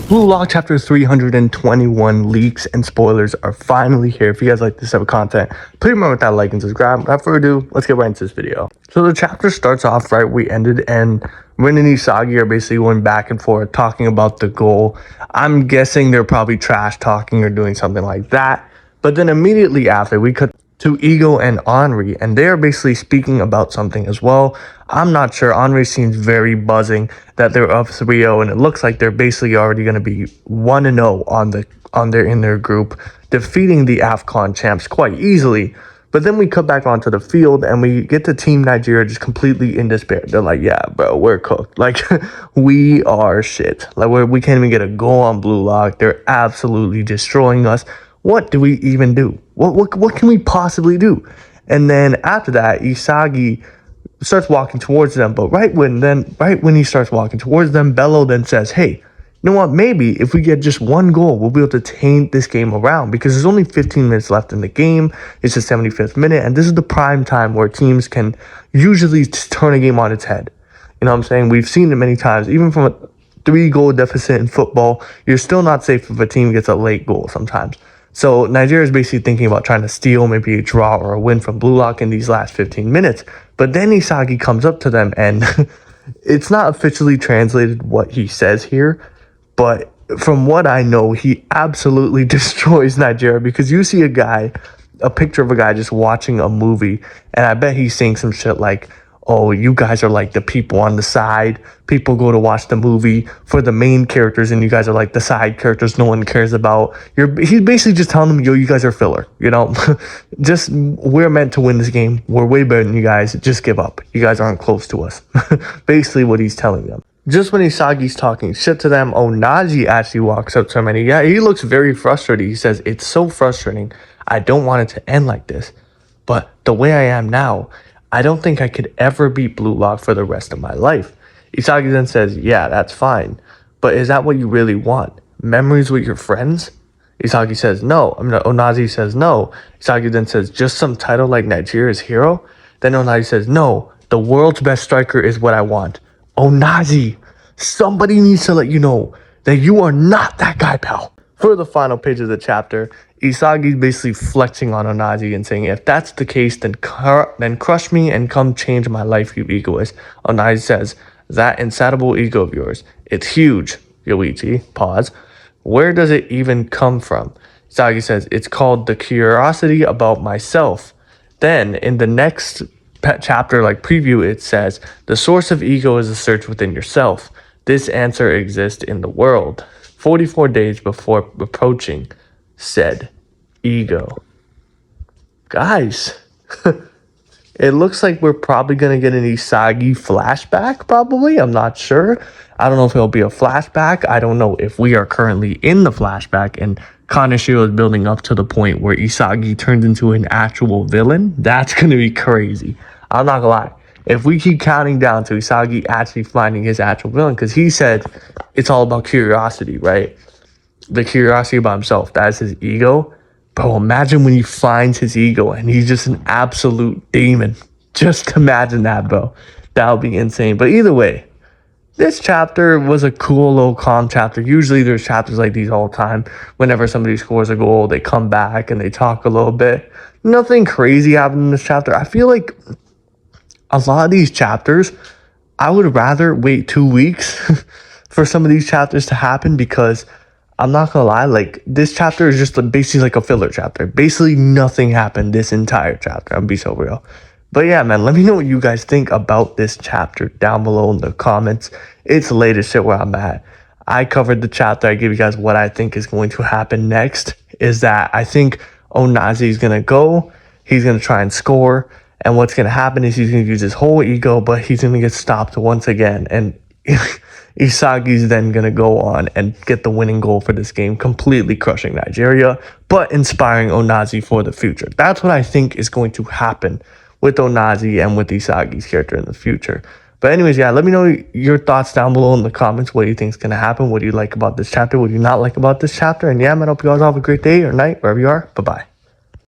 Blue Lock Chapter 321 leaks and spoilers are finally here. If you guys like this type of content, please remember with that like and subscribe. Without further ado, let's get right into this video. So the chapter starts off right we ended, and Rin and ISAGI are basically going back and forth talking about the goal. I'm guessing they're probably trash talking or doing something like that. But then immediately after, we cut to Ego and Henri, and they are basically speaking about something as well. I'm not sure. Henri seems very buzzing that they're up 3-0, and it looks like they're basically already going to be 1-0 in their group, defeating the AFCON champs quite easily. But then we cut back onto the field, and we get to Team Nigeria just completely in despair. They're like, yeah, bro, we're cooked. Like, we are shit. Like, we can't even get a goal on Blue Lock. They're absolutely destroying us. What do we even do? What can we possibly do? And then after that, ISAGI starts walking towards them. But right when he starts walking towards them, Bello then says, hey, you know what? Maybe if we get just one goal, we'll be able to turn this game around, because there's only 15 minutes left in the game. It's the 75th minute, and this is the prime time where teams can usually turn a game on its head. You know what I'm saying? We've seen it many times. Even from a 3-goal deficit in football, you're still not safe if a team gets a late goal sometimes. So Nigeria is basically thinking about trying to steal maybe a draw or a win from Blue Lock in these last 15 minutes. But then ISAGI comes up to them, and it's not officially translated what he says here, but from what I know, he absolutely destroys Nigeria, because you see a picture of a guy just watching a movie, and I bet he's saying some shit like, oh, you guys are like the people on the side. People go to watch the movie for the main characters, and you guys are like the side characters no one cares about. He's basically just telling them, yo, you guys are filler, you know? Just, we're meant to win this game. We're way better than you guys. Just give up. You guys aren't close to us. Basically what he's telling them. Just when ISAGI's talking shit to them, Onaji actually walks up to him, and he looks very frustrated. He says, it's so frustrating. I don't want it to end like this. But the way I am now, I don't think I could ever beat Blue Lock for the rest of my life. ISAGI then says, yeah, that's fine. But is that what you really want? Memories with your friends? ISAGI says, no. Onaji says, no. ISAGI then says, just some title like Nigeria's hero? Then Onaji says, no. The world's best striker is what I want. Onaji, somebody needs to let you know that you are not that guy, pal. For the final page of the chapter, ISAGI is basically flexing on Onaji and saying, if that's the case, then crush me and come change my life, you egoist. Onaji says, that insatiable ego of yours, it's huge, Yoichi. Pause. Where does it even come from? ISAGI says, it's called the curiosity about myself. Then, in the next chapter, like preview, it says, the source of ego is a search within yourself. This answer exists in the world. 44 days before approaching said ego. Guys, it looks like we're probably going to get an ISAGI flashback, probably. I'm not sure. I don't know if it'll be a flashback. I don't know if we are currently in the flashback and Kaneshiro is building up to the point where ISAGI turns into an actual villain. That's going to be crazy. I'm not going to lie. If we keep counting down to ISAGI actually finding his actual villain, because he said it's all about curiosity, right? The curiosity about himself, that's his ego. Bro, imagine when he finds his ego and he's just an absolute demon. Just imagine that, bro. That would be insane. But either way, this chapter was a cool little calm chapter. Usually there's chapters like these all the time. Whenever somebody scores a goal, they come back and they talk a little bit. Nothing crazy happened in this chapter. I feel like a lot of these chapters, I would rather wait 2 weeks for some of these chapters to happen, because I'm not gonna lie, like, this chapter is just basically like a filler chapter. Basically nothing happened this entire chapter. I'll be so real. But yeah, man, let me know what you guys think about this chapter down below in the comments. It's the latest shit where I'm at. I covered the chapter. I gave you guys what I think is going to happen next. Is that I think Onaji is gonna go. He's gonna try and score. And what's going to happen is he's going to use his whole ego, but he's going to get stopped once again. And ISAGI's then going to go on and get the winning goal for this game, completely crushing Nigeria, but inspiring Onaji for the future. That's what I think is going to happen with Onaji and with ISAGI's character in the future. But anyways, yeah, let me know your thoughts down below in the comments. What do you think is going to happen? What do you like about this chapter? What do you not like about this chapter? And yeah, man, I hope you guys have a great day or night, wherever you are. Bye-bye.